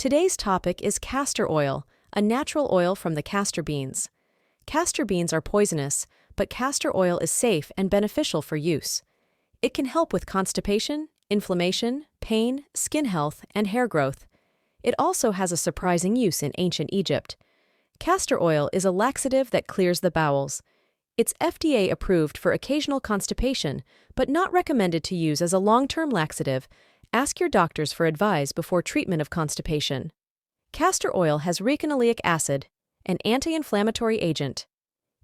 Today's topic is castor oil, a natural oil from the castor beans. Castor beans are poisonous, but castor oil is safe and beneficial for use. It can help with constipation, inflammation, pain, skin health, and hair growth. It also has a surprising use in ancient Egypt. Castor oil is a laxative that clears the bowels. It's FDA approved for occasional constipation, but not recommended to use as a long-term laxative. Ask your doctors for advice before treatment of constipation. Castor oil has recanoleic acid, an anti-inflammatory agent.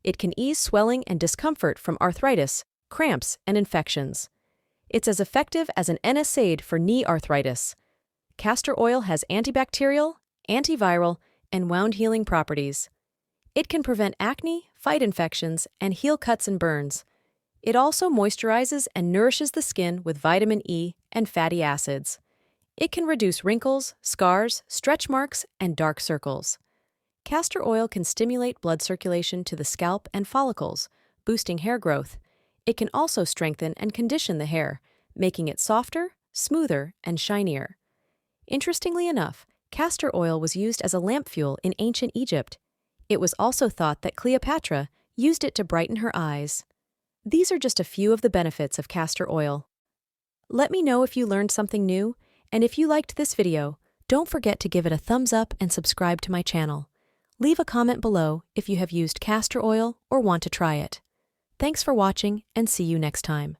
It can ease swelling and discomfort from arthritis, cramps, and infections. It's as effective as an NSAID for knee arthritis. Castor oil has antibacterial, antiviral, and wound-healing properties. It can prevent acne, fight infections, and heal cuts and burns. It also moisturizes and nourishes the skin with vitamin E and fatty acids. It can reduce wrinkles, scars, stretch marks, and dark circles. Castor oil can stimulate blood circulation to the scalp and follicles, boosting hair growth. It can also strengthen and condition the hair, making it softer, smoother, and shinier. Interestingly enough, castor oil was used as a lamp fuel in ancient Egypt. It was also thought that Cleopatra used it to brighten her eyes. These are just a few of the benefits of castor oil. Let me know if you learned something new, and if you liked this video, don't forget to give it a thumbs up and subscribe to my channel. Leave a comment below if you have used castor oil or want to try it. Thanks for watching, and see you next time.